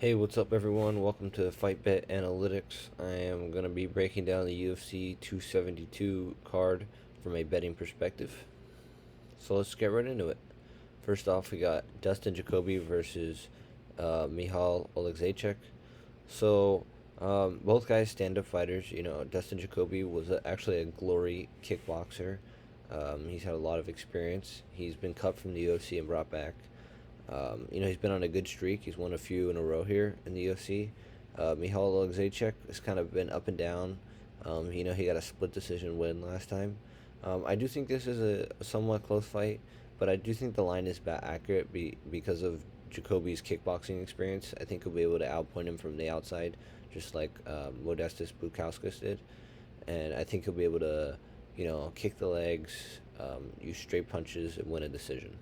Hey, what's up, everyone? Welcome to Fight Bet Analytics. I am going to be breaking down the UFC 272 card from a betting perspective. So let's get right into it. First off, we got Dustin Jacoby versus Michal Oleksiejczuk. So, both guys stand-up fighters. Dustin Jacoby was actually a glory kickboxer. He's had a lot of experience. He's been cut from the UFC and brought back. He's been on a good streak. He's won a few in a row here in the UFC. Michal Oleksiejczuk has kind of been up and down. He got a split decision win last time. I do think this is a somewhat close fight, but I do think the line is accurate because of Jacoby's kickboxing experience. I think he'll be able to outpoint him from the outside, just like Modestas Bukauskas did. And I think he'll be able to, kick the legs, use straight punches, and win a decision.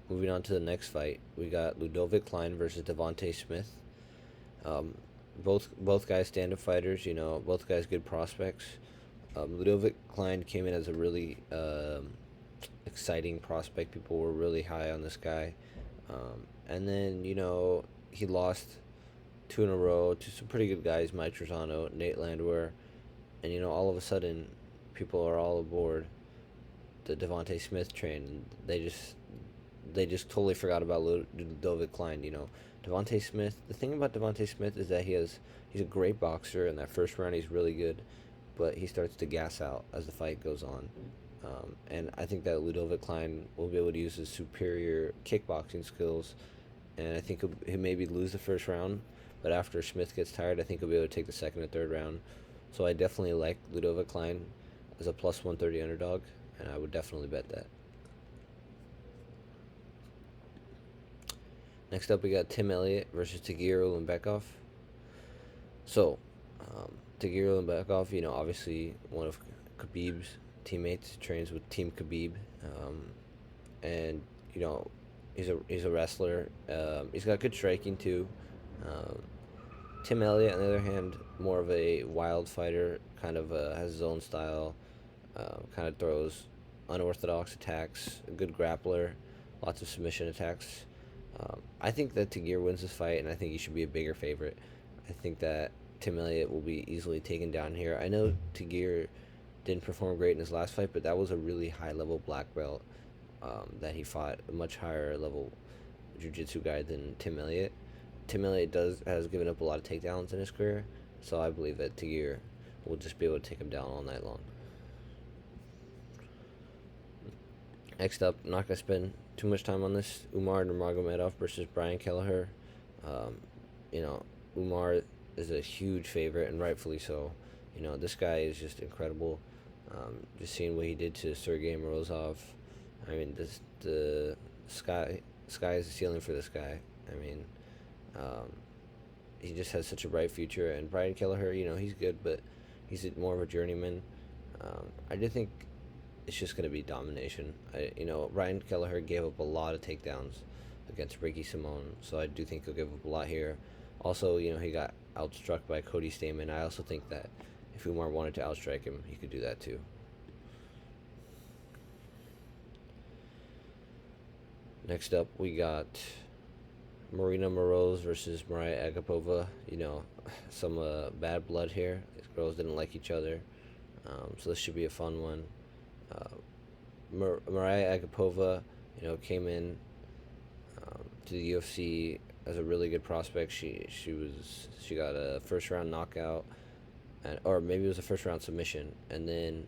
Moving on to the next fight, we got Ludovic Klein versus Devontae Smith. Um, both guys stand-up fighters. Both guys good prospects. Ludovic Klein came in as a really exciting prospect. People were really high on this guy, and then he lost two in a row to some pretty good guys: Mike Trezano, Nate Landwehr, and all of a sudden, people are all aboard the Devontae Smith train. They just totally forgot about Ludovic Klein. Devontae Smith. The thing about Devontae Smith is that he's a great boxer. In that first round, he's really good, but he starts to gas out as the fight goes on. And I think that Ludovic Klein will be able to use his superior kickboxing skills, and I think he'll maybe lose the first round, but after Smith gets tired, I think he'll be able to take the second and third round. So I definitely like Ludovic Klein as a plus 130 underdog, and I would definitely bet that. Next up, we got Tim Elliott versus Tagir Ulanbekov. So, Tagir Ulanbekov, obviously one of Khabib's teammates, trains with Team Khabib, and he's a wrestler. He's got good striking too. Um, Tim Elliott, on the other hand, more of a wild fighter, kind of has his own style, kind of throws unorthodox attacks, a good grappler, lots of submission attacks. I think that Tagir wins this fight, and I think he should be a bigger favorite. I think that Tim Elliott will be easily taken down here. I know Tagir didn't perform great in his last fight, but that was a really high level black belt that he fought, a much higher level jiu-jitsu guy than Tim Elliott. Tim Elliott has given up a lot of takedowns in his career, so I believe that Tagir will just be able to take him down all night long. Next up, not gonna spend too much time on this. Umar Nurmagomedov versus Brian Kelleher. Um, you know, Umar is a huge favorite, and rightfully so. This guy is just incredible. Just seeing what he did to Sergey Morozov. I mean, the sky is the ceiling for this guy. I mean, um, he just has such a bright future. And Brian Kelleher, he's good, but he's more of a journeyman. I do think it's just going to be domination. Ryan Kelleher gave up a lot of takedowns against Ricky Simone, so I do think he'll give up a lot here. Also, he got outstruck by Cody Stamann. I also think that if Umar wanted to outstrike him, he could do that too. Next up, we got Marina Moroz versus Mariah Agapova. Some bad blood here. These girls didn't like each other, so this should be a fun one. Uh, Mariah Agapova, came in to the UFC as a really good prospect. She got a first round knockout, or maybe it was a first round submission, and then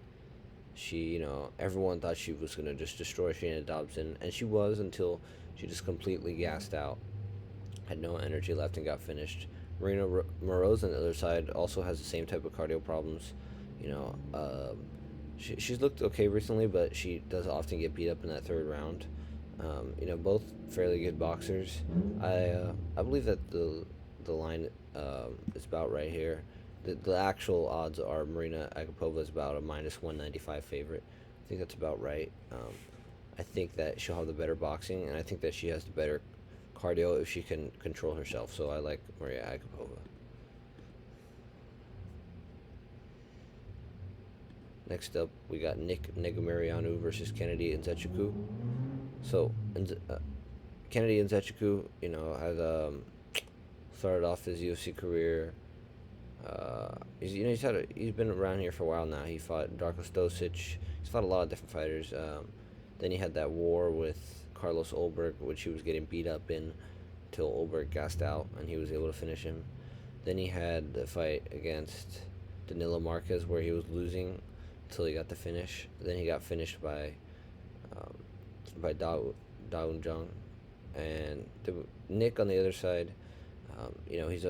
everyone thought she was gonna just destroy Shayna Dobson, and she was until she just completely gassed out, had no energy left, and got finished. Marina Moroz on the other side also has the same type of cardio problems. You know, she's looked okay recently, but she does often get beat up in that third round. Both fairly good boxers. I believe that the line is about right here. The actual odds are Marina Agapova is about a minus 195 favorite. I think that's about right. I think that she'll have the better boxing, and I think that she has the better cardio if she can control herself. So I like Maria Agapova. Next up, we got Nick Negumereanu versus Kennedy Nzechukwu. So, Kennedy Nzechukwu, has started off his UFC career. He's been around here for a while now. He fought Darko Stosic. He's fought a lot of different fighters. Then he had that war with Carlos Ulberg, which he was getting beat up in, till Ulberg gassed out and he was able to finish him. Then he had the fight against Danilo Marquez where he was losing until he got the finish. Then he got finished um, by Daun Jung, and Nick on the other side. He's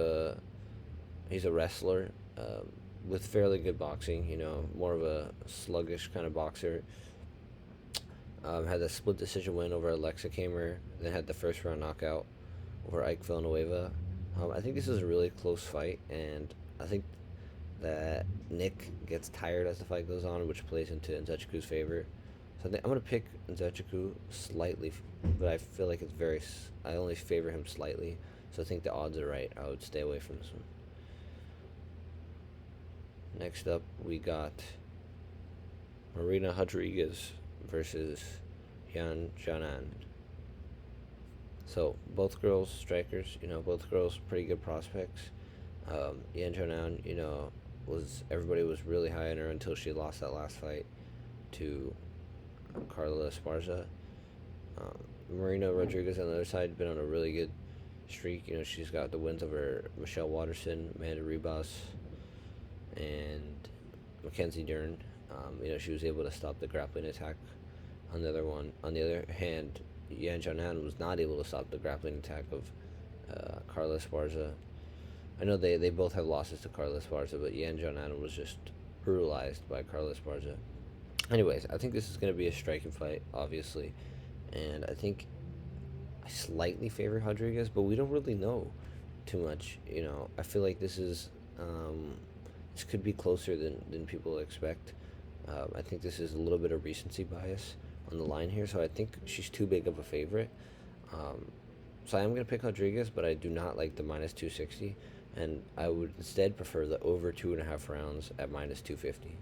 a wrestler with fairly good boxing. More of a sluggish kind of boxer. Had a split decision win over Alexa Kamer, then had the first round knockout over Ike Villanueva. I think this is a really close fight, and I think that Nick gets tired as the fight goes on, which plays into Nzechukwu's favor. So I'm gonna pick Nzechukwu slightly, but I feel like I only favor him slightly. So I think the odds are right. I would stay away from this one. Next up, we got Marina Rodriguez versus Yan Janan. So both girls strikers, both girls pretty good prospects. Yan Janan, everybody was really high on her until she lost that last fight to Carla Esparza. Marina Rodriguez on the other side been on a really good streak. She's got the wins over Michelle Watterson, Amanda Ribas, and Mackenzie Dern. She was able to stop the grappling attack. On the other hand, Yan Janan was not able to stop the grappling attack of Carla Esparza. I know they both have losses to Carla Esparza, but Yan Janan was just brutalized by Carla Esparza. Anyways, I think this is going to be a striking fight, obviously, and I think I slightly favor Rodriguez, but we don't really know too much. I feel like this could be closer than people expect. I think this is a little bit of recency bias on the line here, so I think she's too big of a favorite. So I am going to pick Rodriguez, but I do not like the minus 260, and I would instead prefer the over 2.5 rounds at minus 250.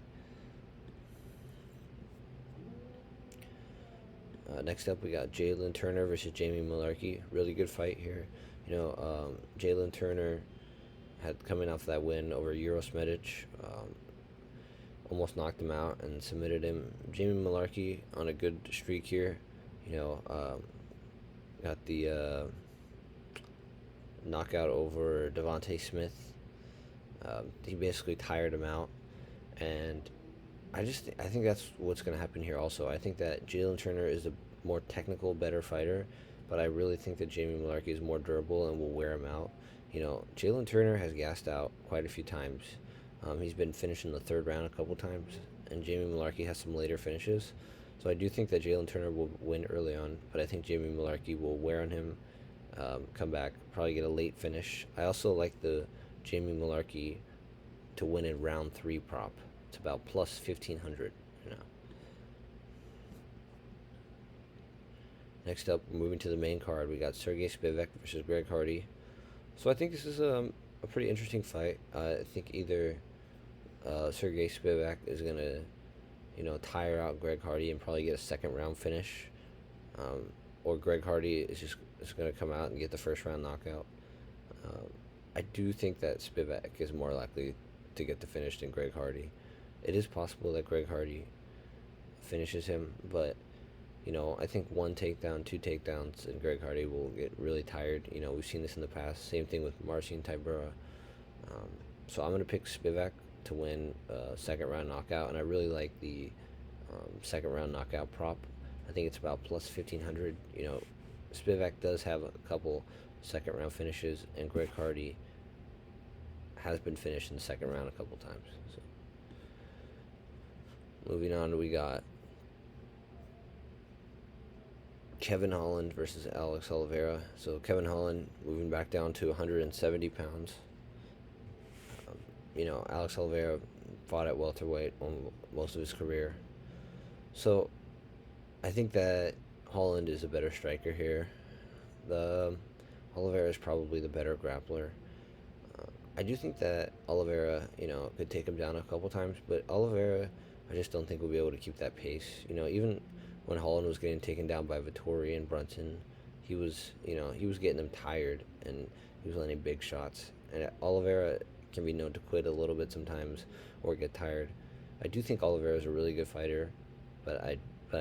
Next up, we got Jalen Turner versus Jamie Mullarkey. Really good fight here. Jalen Turner had coming off that win over Uros Medic, almost knocked him out and submitted him. Jamie Mullarkey on a good streak here. Got the knockout over Devontae Smith. He basically tired him out, and I think that's what's going to happen here. Also, I think that Jalen Turner is a more technical, better fighter, but I really think that Jamie Mullarkey is more durable and will wear him out. Jalen Turner has gassed out quite a few times. He's been finished in the third round a couple times, and Jamie Mullarkey has some later finishes. So I do think that Jalen Turner will win early on, but I think Jamie Mullarkey will wear on him, come back, probably get a late finish. I also like the Jamie Mullarkey to win in round 3 prop. It's about plus 1,500. Next up, moving to the main card, we got Sergey Spivak versus Greg Hardy. So I think this is a pretty interesting fight. I think either Sergey Spivak is gonna, tire out Greg Hardy and probably get a second round finish, or Greg Hardy is gonna come out and get the first round knockout. I do think that Spivak is more likely to get the finish than Greg Hardy. It is possible that Greg Hardy finishes him, but I think 1 takedown, 2 takedowns, and Greg Hardy will get really tired. We've seen this in the past. Same thing with Marcin Tybura. So I'm going to pick Spivak to win a second round knockout, and I really like the second round knockout prop. I think it's about plus 1,500. Spivak does have a couple second round finishes, and Greg Hardy has been finished in the second round a couple times. So moving on, we got Kevin Holland versus Alex Oliveira. So Kevin Holland moving back down to 170 pounds. Alex Oliveira fought at welterweight on most of his career. So I think that Holland is a better striker here. Oliveira is probably the better grappler. I do think that Oliveira, could take him down a couple times, but Oliveira, I just don't think will be able to keep that pace. Even when Holland was getting taken down by Vettori and Brunson, he was getting them tired, and he was landing big shots. And Oliveira can be known to quit a little bit sometimes or get tired. I do think Oliveira is a really good fighter, but I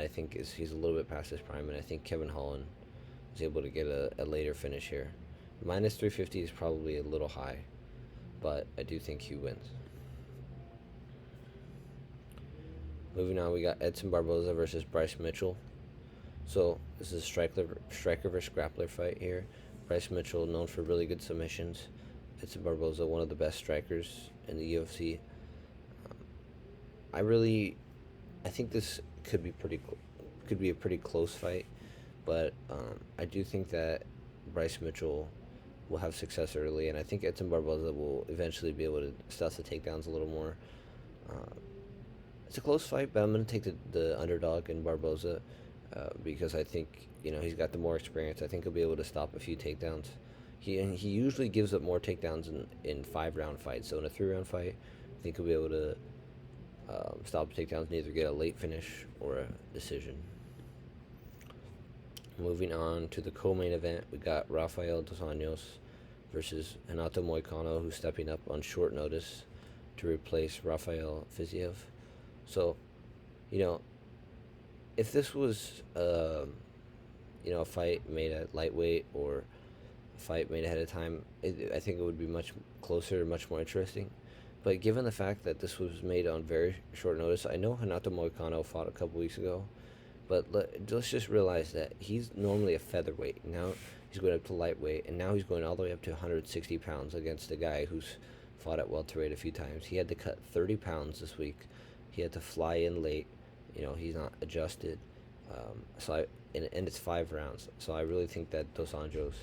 think he's a little bit past his prime, and I think Kevin Holland is able to get a later finish here. Minus 350 is probably a little high, but I do think he wins. Moving on, we got Edson Barboza versus Bryce Mitchell. So this is a striker versus grappler fight here. Bryce Mitchell, known for really good submissions. Edson Barboza, one of the best strikers in the UFC. Um, I really, I think this could be a pretty close fight, but I do think that Bryce Mitchell will have success early, and I think Edson Barboza will eventually be able to stuff the takedowns a little more. Uh, it's a close fight, but I'm going to take the underdog in Barboza because I think he's got the more experience. I think he'll be able to stop a few takedowns. He usually gives up more takedowns in 5 round fights. So in a 3 round fight, I think he'll be able to stop takedowns and either get a late finish or a decision. Moving on to the co-main event, we got Rafael dos Anjos versus Renato Moicano, who's stepping up on short notice to replace Rafael Fiziev. So, you know, if this was, a fight made at lightweight or a fight made ahead of time, I think it would be much closer and much more interesting. But given the fact that this was made on very short notice, I know Renato Moicano fought a couple weeks ago, but let's just realize that he's normally a featherweight. Now he's going up to lightweight, and now he's going all the way up to 160 pounds against a guy who's fought at welterweight a few times. He had to cut 30 pounds this week. He had to fly in late. He's not adjusted. And it's 5 rounds. So I really think that Dos Anjos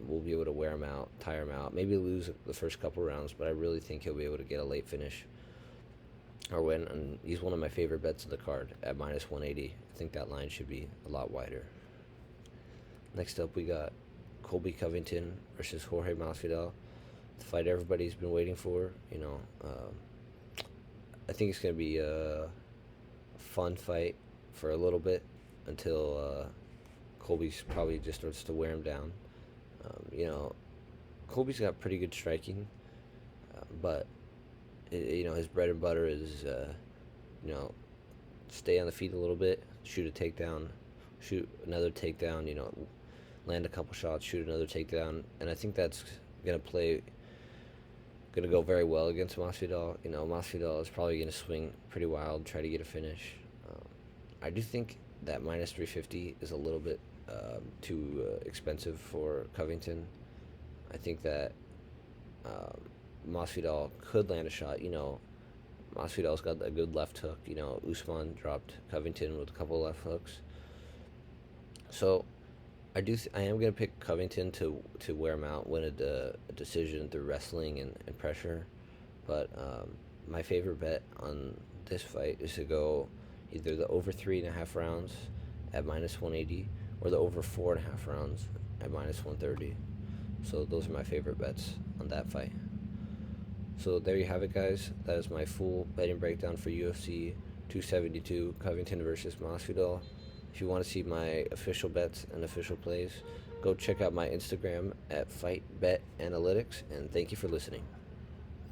will be able to wear him out, tire him out, maybe lose the first couple rounds, but I really think he'll be able to get a late finish or win. And he's one of my favorite bets of the card at minus 180. I think that line should be a lot wider. Next up, we got Colby Covington versus Jorge Masvidal, the fight everybody's been waiting for. I think it's going to be a fun fight for a little bit until Colby's probably just starts to wear him down. Colby's got pretty good striking, but his bread and butter is stay on the feet a little bit, shoot a takedown, shoot another takedown, land a couple shots, shoot another takedown, and I think that's gonna go very well against Masvidal. Masvidal is probably gonna swing pretty wild, try to get a finish. I do think that minus 350 is a little bit too expensive for Covington. I think that Masvidal could land a shot. Masvidal's got a good left hook. Usman dropped Covington with a couple left hooks. So I am gonna pick Covington to wear him out, win a decision through wrestling and pressure. But my favorite bet on this fight is to go either the over 3.5 rounds at minus 180 or the over 4.5 rounds at minus 130. So those are my favorite bets on that fight. So there you have it, guys. That is my full betting breakdown for UFC 272 Covington versus Masvidal. If you want to see my official bets and official plays, go check out my Instagram at FightBetAnalytics, and thank you for listening.